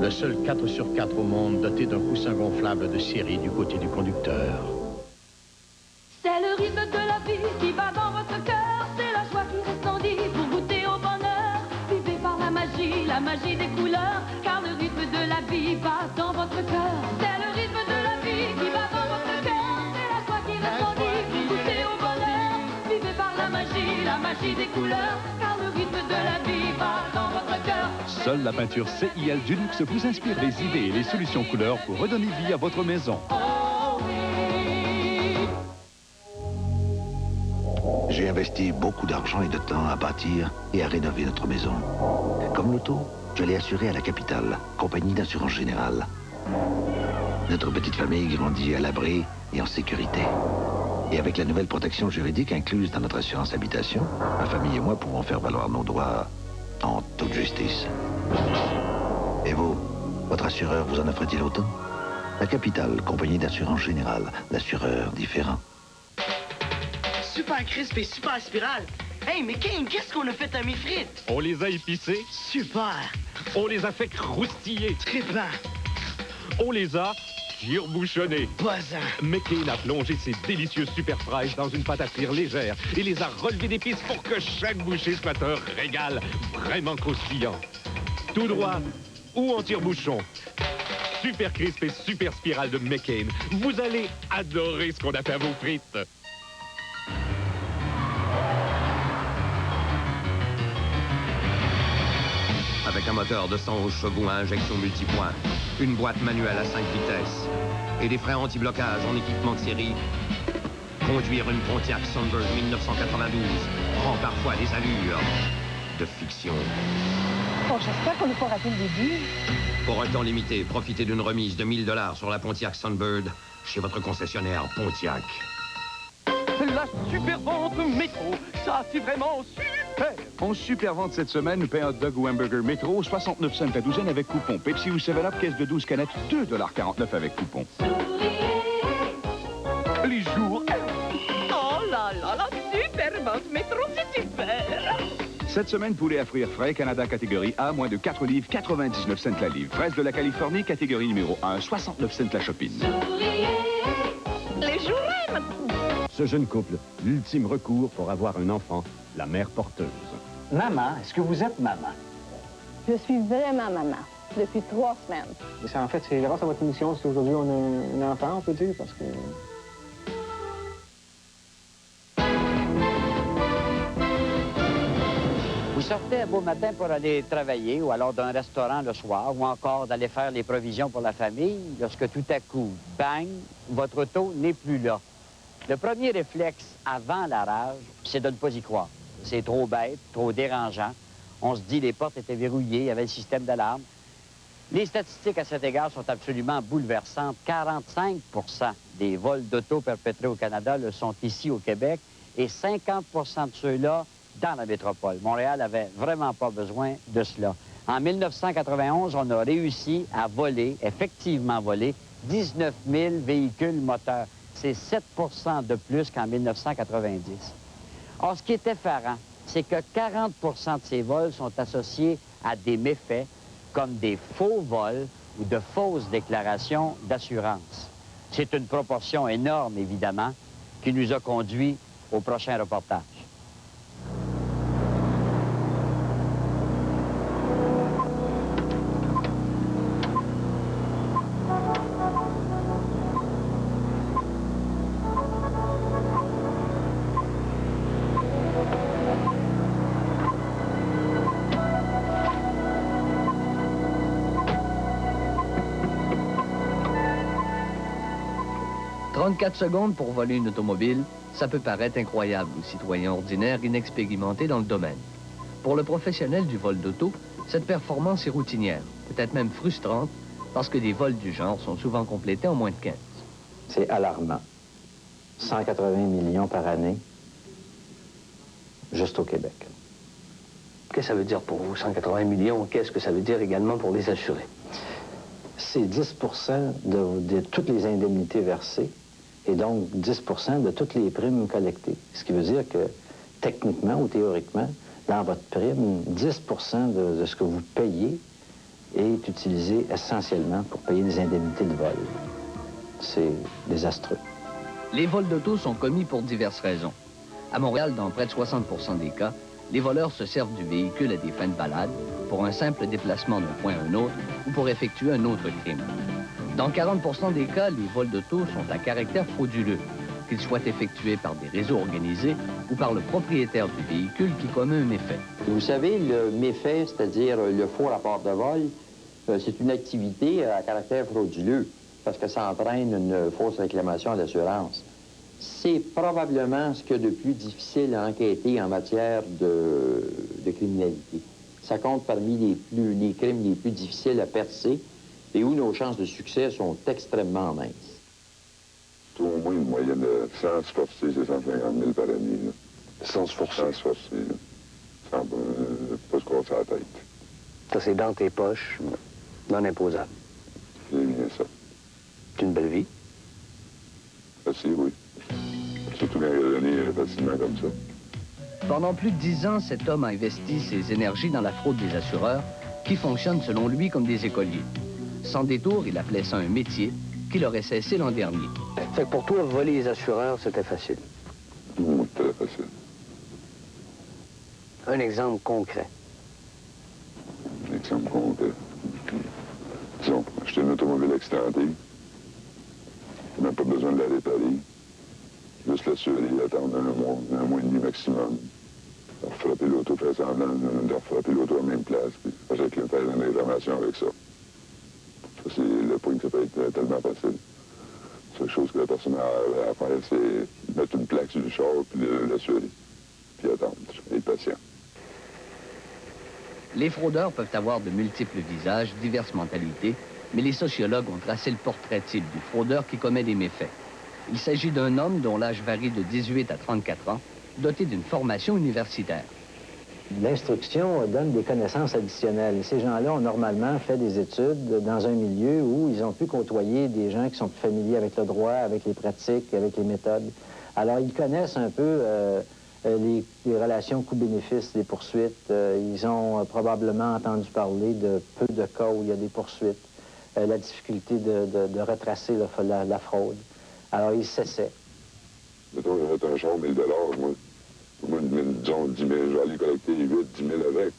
Le seul 4 sur 4 au monde doté d'un coussin gonflable de série du côté du conducteur. C'est le rythme de la vie qui va dans votre cœur. C'est la joie qui resplendit pour goûter au bonheur. Vivez par la magie des couleurs. Car le rythme de la vie va dans votre cœur. C'est le rythme de la vie qui va dans votre cœur. C'est la joie qui resplendit pour goûter au bonheur. Vivez par la magie des couleurs. Car le rythme de la vie va dans votre cœur. Seule la peinture CIL Dulux vous inspire les idées et les solutions couleurs pour redonner vie à votre maison. J'ai investi beaucoup d'argent et de temps à bâtir et à rénover notre maison. Comme l'auto, je l'ai assurée à la Capitale, compagnie d'assurance générale. Notre petite famille grandit à l'abri et en sécurité. Et avec la nouvelle protection juridique incluse dans notre assurance habitation, ma famille et moi pouvons faire valoir nos droits en toute justice. Et vous, votre assureur vous en offre-t-il autant? La Capitale, compagnie d'assurance générale, l'assureur différent. Super crisp et super spirale. Hey, mais qu'est-ce qu'on a fait à mes frites? On les a épicées. Super. On les a fait croustiller. Trippant. On les a tire-bouchonnées. Buzzant. McCain a plongé ses délicieuses super fries dans une pâte à frire légère et les a relevées d'épices pour que chaque bouchée soit un régal vraiment croustillant. Tout droit ou en tire-bouchon. Super crisp et super spirale de McCain. Vous allez adorer ce qu'on a fait à vos frites. Avec un moteur de 111 chevaux à injection multipoint, une boîte manuelle à 5 vitesses et des freins anti-blocage en équipement de série, conduire une Pontiac Sunbird 1992 prend parfois des allures de fiction. Bon, j'espère qu'on n'a pas raté le début. Pour un temps limité, profitez d'une remise de 1000 $ sur la Pontiac Sunbird chez votre concessionnaire Pontiac. La super vente métro, ça c'est vraiment super! En super vente cette semaine, pain hot dog ou hamburger métro, 69 cents la douzaine avec coupon. Pepsi ou 7-Up, caisse de 12 canettes, 2,49 $ avec coupon. Les jours... Oh là là, la super vente métro, c'est super! Cette semaine, poulet à frire frais, Canada catégorie A, moins de 4 livres, 99 cents la livre. Fraise de la Californie, catégorie numéro 1, 69 cents la chopine. Les jours Ce jeune couple, l'ultime recours pour avoir un enfant, la mère porteuse. Maman, est-ce que vous êtes maman? Je suis vraiment maman, depuis 3 semaines. Et en fait, c'est grâce à votre émission si aujourd'hui on a un enfant, on peut dire, parce que... Vous sortez un beau matin pour aller travailler ou alors d'un restaurant le soir ou encore d'aller faire les provisions pour la famille lorsque tout à coup, bang, votre auto n'est plus là. Le premier réflexe avant la rage, c'est de ne pas y croire. C'est trop bête, trop dérangeant. On se dit les portes étaient verrouillées, il y avait le système d'alarme. Les statistiques à cet égard sont absolument bouleversantes. 45 % des vols d'auto perpétrés au Canada le sont ici au Québec et 50 % de ceux-là dans la métropole. Montréal n'avait vraiment pas besoin de cela. En 1991, on a réussi à voler, effectivement voler, 19 000 véhicules moteurs. C'est 7 % de plus qu'en 1990. Or, ce qui est effarant, c'est que 40 % de ces vols sont associés à des méfaits, comme des faux vols ou de fausses déclarations d'assurance. C'est une proportion énorme, évidemment, qui nous a conduit au prochain reportage. « 34 secondes pour voler une automobile, ça peut paraître incroyable aux citoyens ordinaires inexpérimentés dans le domaine. Pour le professionnel du vol d'auto, cette performance est routinière, peut-être même frustrante, parce que des vols du genre sont souvent complétés en moins de 15. C'est alarmant. 180 millions par année, juste au Québec. Qu'est-ce que ça veut dire pour vous, 180 millions? Qu'est-ce que ça veut dire également pour les assurés? C'est 10 % de toutes les indemnités versées et donc 10 % de toutes les primes collectées. Ce qui veut dire que, techniquement ou théoriquement, dans votre prime, 10 % de ce que vous payez est utilisé essentiellement pour payer des indemnités de vol. C'est désastreux. Les vols d'auto sont commis pour diverses raisons. À Montréal, dans près de 60% des cas, les voleurs se servent du véhicule à des fins de balade, pour un simple déplacement d'un point à un autre ou pour effectuer un autre crime. Dans 40% des cas, les vols d'auto sont à caractère frauduleux, qu'ils soient effectués par des réseaux organisés ou par le propriétaire du véhicule qui commet un méfait. Vous savez, le méfait, c'est-à-dire le faux rapport de vol, c'est une activité à caractère frauduleux parce que ça entraîne une fausse réclamation à l'assurance. C'est probablement ce qu'il y a de plus difficile à enquêter en matière de criminalité. Ça compte parmi les crimes les plus difficiles à percer et où nos chances de succès sont extrêmement minces. Au moins une moyenne de 100 forcés, c'est 150 000 par année. Là. 100 forcés? 100 forcés, là. Sans pas se casser la tête. Ça, c'est dans tes poches, non imposable. C'est bien ça. C'est une belle vie? Assez, oui. Surtout quand il est donné facilement comme ça. Pendant plus de 10 ans, cet homme a investi ses énergies dans la fraude des assureurs, qui fonctionnent selon lui comme des écoliers. Sans détour, il appelait ça un métier qu'il aurait cessé l'an dernier. Fait que pour toi, voler les assureurs, c'était facile? Oui, très facile. Un exemple concret. Un exemple concret. Disons, acheter une automobile accidentée. Même pas besoin de la réparer. Juste l'assurer, attendre un mois et demi maximum. Frapper l'auto, faire semblant de frapper l'auto à la même place, puis faire une réclamation avec ça. Ça, c'est le point que ça peut être tellement facile. La seule chose que la personne a à faire, c'est mettre une plaque sur le char, puis l'assurer, puis attendre, être patient. Les fraudeurs peuvent avoir de multiples visages, diverses mentalités, mais les sociologues ont tracé le portrait type du fraudeur qui commet des méfaits. Il s'agit d'un homme dont l'âge varie de 18 à 34 ans, doté d'une formation universitaire. L'instruction donne des connaissances additionnelles. Ces gens-là ont normalement fait des études dans un milieu où ils ont pu côtoyer des gens qui sont plus familiers avec le droit, avec les pratiques, avec les méthodes. Alors, ils connaissent un peu les relations coûts-bénéfices des poursuites. Ils ont probablement entendu parler de peu de cas où il y a des poursuites, la difficulté de retracer la fraude. Alors, ils cessaient. Mettons, j'avais un char 1 000 moi. Moi, disons, 10 000, je vais aller collecter 8, 10 000 avec.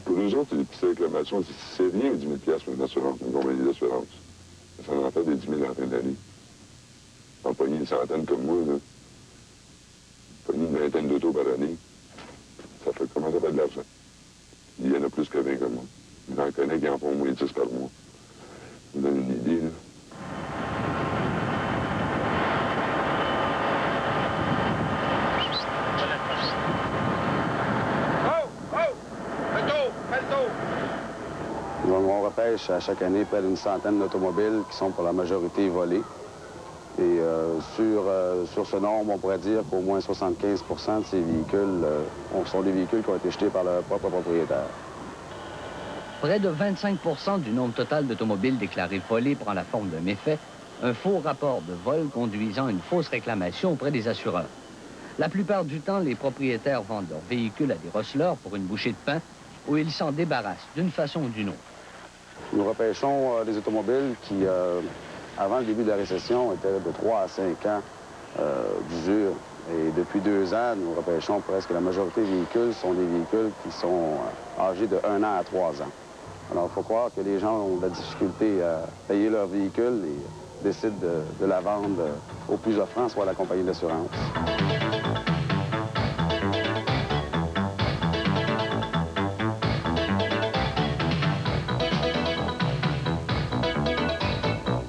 Pour nous autres, les petites réclamations, c'est rien 10 000 pour une assurance, une compagnie d'assurance. Ça en fait des 10 000 en fin d'année. En pogner une centaine comme moi, là. Pogner une vingtaine d'autos par année. Ça fait comment ça fait de l'argent? Il y en a plus que 20 comme moi. J'en connais qui en font au moins 10 par mois. Ça me donne une idée, là. On repêche à chaque année près d'une centaine d'automobiles qui sont pour la majorité volées. Et sur ce nombre, on pourrait dire qu'au moins 75 de ces véhicules sont des véhicules qui ont été jetés par leur propre propriétaire. Près de 25% du nombre total d'automobiles déclarées volées prend la forme d'un méfait, un faux rapport de vol conduisant à une fausse réclamation auprès des assureurs. La plupart du temps, les propriétaires vendent leurs véhicules à des receleurs pour une bouchée de pain où ils s'en débarrassent d'une façon ou d'une autre. Nous repêchons des automobiles qui, avant le début de la récession, étaient de 3 à 5 ans d'usure. Et depuis 2 ans, nous repêchons presque la majorité des véhicules sont des véhicules qui sont âgés de 1 an à 3 ans. Alors, il faut croire que les gens ont de la difficulté à payer leur véhicule et décident de la vendre au plus offrant, soit la compagnie d'assurance.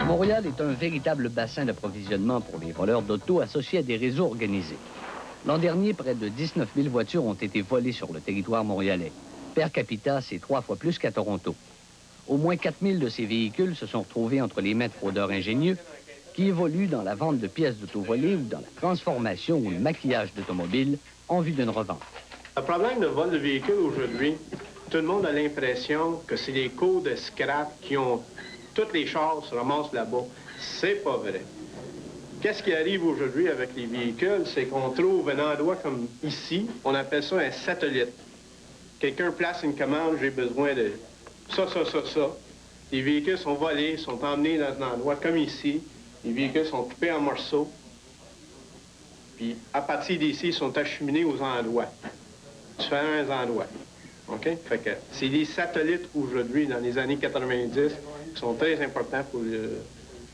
Montréal est un véritable bassin d'approvisionnement pour les voleurs d'auto associés à des réseaux organisés. L'an dernier, près de 19 000 voitures ont été volées sur le territoire montréalais. Per capita, c'est 3 fois plus qu'à Toronto. Au moins 4 000 de ces véhicules se sont retrouvés entre les mains de fraudeurs ingénieux qui évoluent dans la vente de pièces d'auto volées ou dans la transformation ou le maquillage d'automobiles en vue d'une revente. Le problème de vol de véhicules aujourd'hui, tout le monde a l'impression que c'est les cours de scrap qui ont... Tous les chars se ramassent là-bas. C'est pas vrai. Qu'est-ce qui arrive aujourd'hui avec les véhicules? C'est qu'on trouve un endroit comme ici, on appelle ça un satellite. Quelqu'un place une commande, j'ai besoin ça. Les véhicules sont volés, sont emmenés dans un endroit comme ici. Les véhicules sont coupés en morceaux. Puis, à partir d'ici, ils sont acheminés aux endroits, différents endroits. OK? Fait que c'est des satellites aujourd'hui, dans les années 90, qui sont très importants pour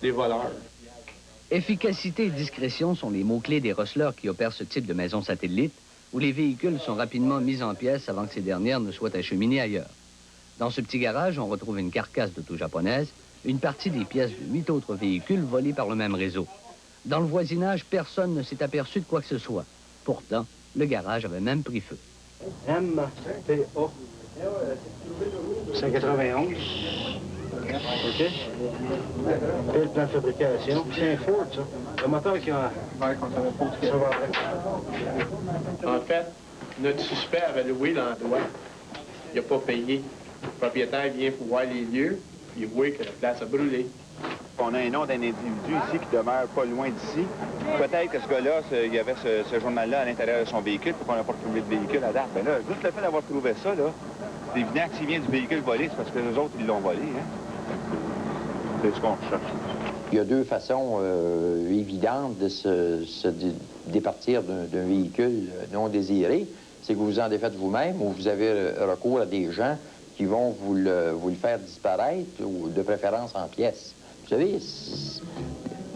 les voleurs. Efficacité et discrétion sont les mots-clés des receleurs qui opèrent ce type de maison satellite, où les véhicules sont rapidement mis en pièces avant que ces dernières ne soient acheminées ailleurs. Dans ce petit garage, on retrouve une carcasse d'auto japonaise, une partie des pièces de 8 autres véhicules volés par le même réseau. Dans le voisinage, personne ne s'est aperçu de quoi que ce soit. Pourtant, le garage avait même pris feu. MTA 191. OK. Le plan de fabrication. C'est un Ford, ça. Le moteur qui a... Ça va avec. En fait, notre suspect avait loué l'endroit. Il n'a pas payé. Le propriétaire vient pour voir les lieux, puis il voit que la place a brûlé. On a un nom d'un individu ici qui demeure pas loin d'ici. Peut-être que ce gars-là, il y avait ce journal-là à l'intérieur de son véhicule, puis qu'on n'a pas trouvé de véhicule à date. Mais là, juste le fait d'avoir trouvé ça, là, c'est évident que s'il vient du véhicule volé, c'est parce que les autres, ils l'ont volé. Hein? C'est ce qu'on recherche. Il y a deux façons évidentes de se départir d'un véhicule non désiré. C'est que vous vous en défaites vous-même ou vous avez recours à des gens qui vont vous le faire disparaître, ou de préférence en pièces. Vous savez,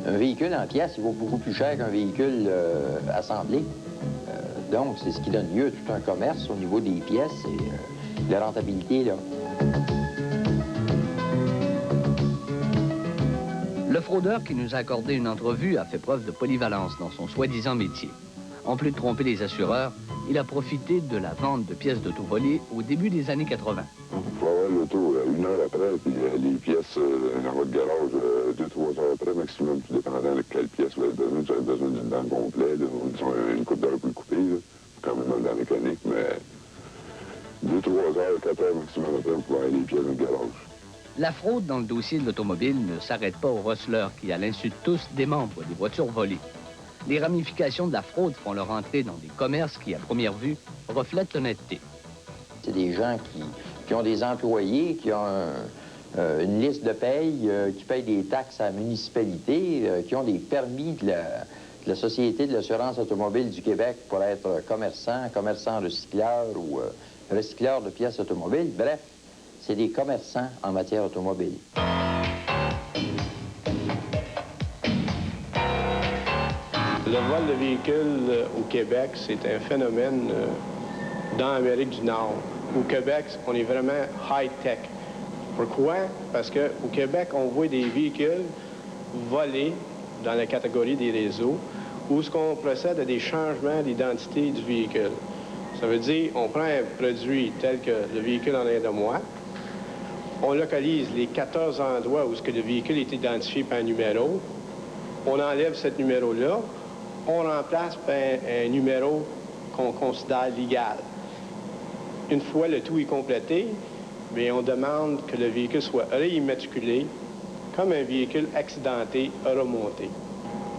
un véhicule en pièces, il vaut beaucoup plus cher qu'un véhicule assemblé. Donc, c'est ce qui donne lieu à tout un commerce au niveau des pièces et la rentabilité, là. Le fraudeur qui nous a accordé une entrevue a fait preuve de polyvalence dans son soi-disant métier. En plus de tromper les assureurs, il a profité de la vente de pièces d'auto volées au début des années 80. Il faut avoir l'auto 1 heure après, puis les pièces dans votre garage 2-3 heures après, maximum, tout dépendant de quelle pièce vous avez besoin. Si vous avez besoin d'une dent complète, disons une coupe d'heure pour le couper, là, quand même dans la mécanique, mais 2-3 heures, 4 heures maximum après, vous pouvez avoir les pièces dans le garage. La fraude dans le dossier de l'automobile ne s'arrête pas aux receleurs qui, à l'insu de tous, démembrent des voitures volées. Les ramifications de la fraude font leur entrée dans des commerces qui, à première vue, reflètent l'honnêteté. C'est des gens qui ont des employés, qui ont une liste de paye, qui payent des taxes à la municipalité, qui ont des permis de la Société de l'assurance automobile du Québec pour être commerçant recycleur ou recycleur de pièces automobiles. Bref, c'est des commerçants en matière automobile. Le vol de véhicules au Québec, c'est un phénomène dans l'Amérique du Nord. Au Québec, on est vraiment high-tech. Pourquoi? Parce qu'au Québec, on voit des véhicules volés dans la catégorie des réseaux où ce qu'on procède à des changements d'identité du véhicule. Ça veut dire, on prend un produit tel que le véhicule en est de moi, on localise les 14 endroits où ce que le véhicule est identifié par un numéro, on enlève ce numéro-là, on remplace par un numéro qu'on considère légal. Une fois le tout est complété, bien, on demande que le véhicule soit réimmatriculé comme un véhicule accidenté remonté.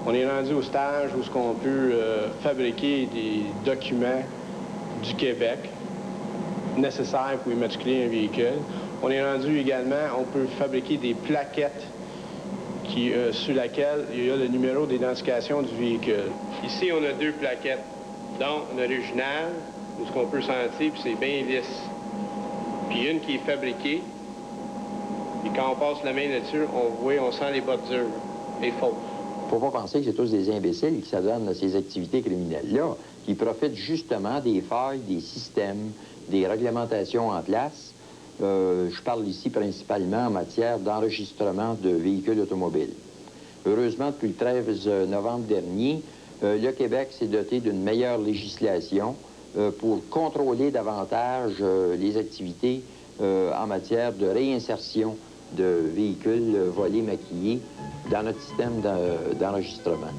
On est rendu au stage où on peut fabriquer des documents du Québec nécessaires pour immatriculer un véhicule. On est rendu également, on peut fabriquer des plaquettes sur laquelle il y a le numéro d'identification du véhicule. Ici, on a deux plaquettes, dont l'original, où ce qu'on peut sentir, puis c'est bien lisse. Puis une qui est fabriquée, et quand on passe la main là-dessus, on sent les bordures, et fausses. Faut pas penser que c'est tous des imbéciles qui s'adonnent à ces activités criminelles-là, qui profitent justement des failles, des systèmes, des réglementations en place. Je parle ici principalement en matière d'enregistrement de véhicules automobiles. Heureusement, depuis le 13 novembre dernier, le Québec s'est doté d'une meilleure législation pour contrôler davantage les activités en matière de réinsertion de véhicules volés maquillés dans notre système d'enregistrement.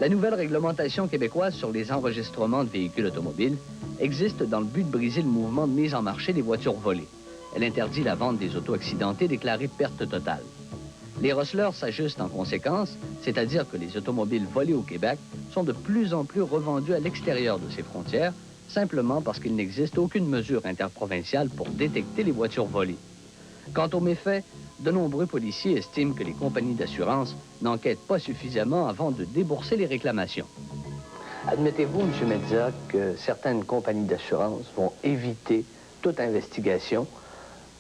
La nouvelle réglementation québécoise sur les enregistrements de véhicules automobiles existe dans le but de briser le mouvement de mise en marché des voitures volées. Elle interdit la vente des autos accidentées déclarées perte totale. Les receleurs s'ajustent en conséquence, c'est-à-dire que les automobiles volées au Québec sont de plus en plus revendues à l'extérieur de ces frontières, simplement parce qu'il n'existe aucune mesure interprovinciale pour détecter les voitures volées. Quant aux méfaits, de nombreux policiers estiment que les compagnies d'assurance n'enquêtent pas suffisamment avant de débourser les réclamations. Admettez-vous, M. Medza, que certaines compagnies d'assurance vont éviter toute investigation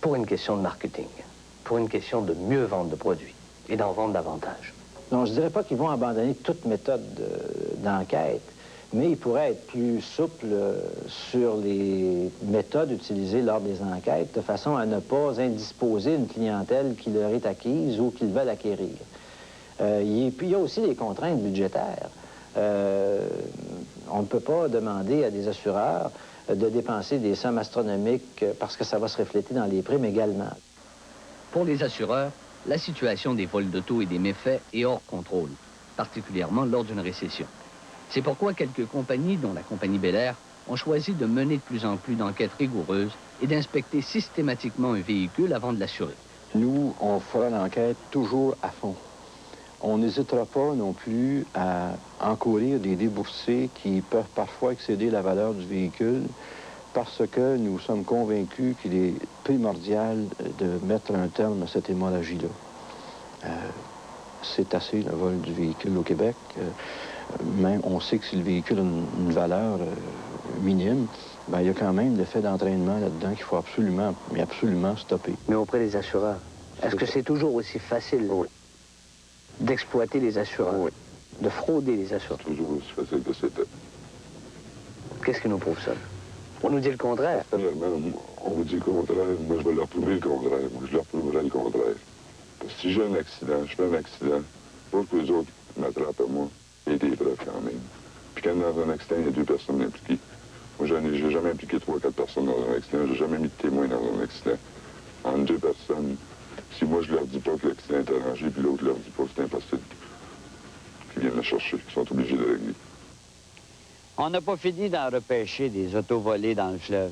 pour une question de marketing, pour une question de mieux vendre de produits et d'en vendre davantage? Non, je ne dirais pas qu'ils vont abandonner toute méthode d'enquête, mais ils pourraient être plus souples sur les méthodes utilisées lors des enquêtes, de façon à ne pas indisposer une clientèle qui leur est acquise ou qu'ils veulent acquérir. Et puis, il y a aussi des contraintes budgétaires. On ne peut pas demander à des assureurs de dépenser des sommes astronomiques parce que ça va se refléter dans les primes également. Pour les assureurs, la situation des vols d'auto et des méfaits est hors contrôle, particulièrement lors d'une récession. C'est pourquoi quelques compagnies, dont la compagnie Bel Air, ont choisi de mener de plus en plus d'enquêtes rigoureuses et d'inspecter systématiquement un véhicule avant de l'assurer. Nous, on fera l'enquête toujours à fond. On n'hésitera pas non plus à encourir des déboursés qui peuvent parfois excéder la valeur du véhicule parce que nous sommes convaincus qu'il est primordial de mettre un terme à cette hémorragie-là. C'est assez le vol du véhicule au Québec. Même on sait que si le véhicule a une valeur minime, bien, il y a quand même l'effet d'entraînement là-dedans qu'il faut absolument, mais absolument stopper. Mais auprès des assureurs, est-ce que c'est toujours aussi facile d'exploiter les assureurs, de frauder les assureurs? C'est toujours aussi facile que c'était. Qu'est-ce qui nous prouve ça? On nous dit le contraire. On vous dit le contraire. Moi, je vais leur prouver le contraire. Moi, je leur prouverai le contraire. Parce que si j'ai un accident, je fais un accident, pour que les autres m'attrapent à moi, il y a des preuves quand même. Puis quand dans un accident, il y a 2 personnes impliquées. Moi, j'ai jamais impliqué 3 ou 4 personnes dans un accident. J'ai jamais mis de témoin dans un accident. En 2 personnes, si moi, je leur dis pas que l'accident est arrangé, puis l'autre leur dit pas que c'est impossible, qu'ils viennent le chercher, qu'ils sont obligés de régler. On n'a pas fini d'en repêcher des autos volées dans le fleuve.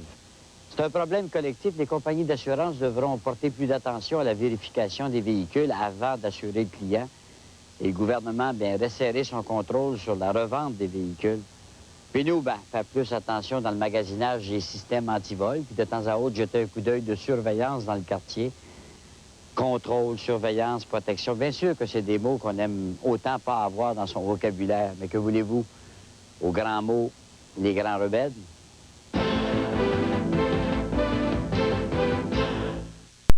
C'est un problème collectif. Les compagnies d'assurance devront porter plus d'attention à la vérification des véhicules avant d'assurer le client. Et le gouvernement, bien, resserrer son contrôle sur la revente des véhicules. Puis nous, bien, faire plus attention dans le magasinage des systèmes anti-vol, puis de temps à autre, jeter un coup d'œil de surveillance dans le quartier. Contrôle, surveillance, protection. Bien sûr que c'est des mots qu'on aime autant pas avoir dans son vocabulaire. Mais que voulez-vous? Aux grands mots, les grands rebelles.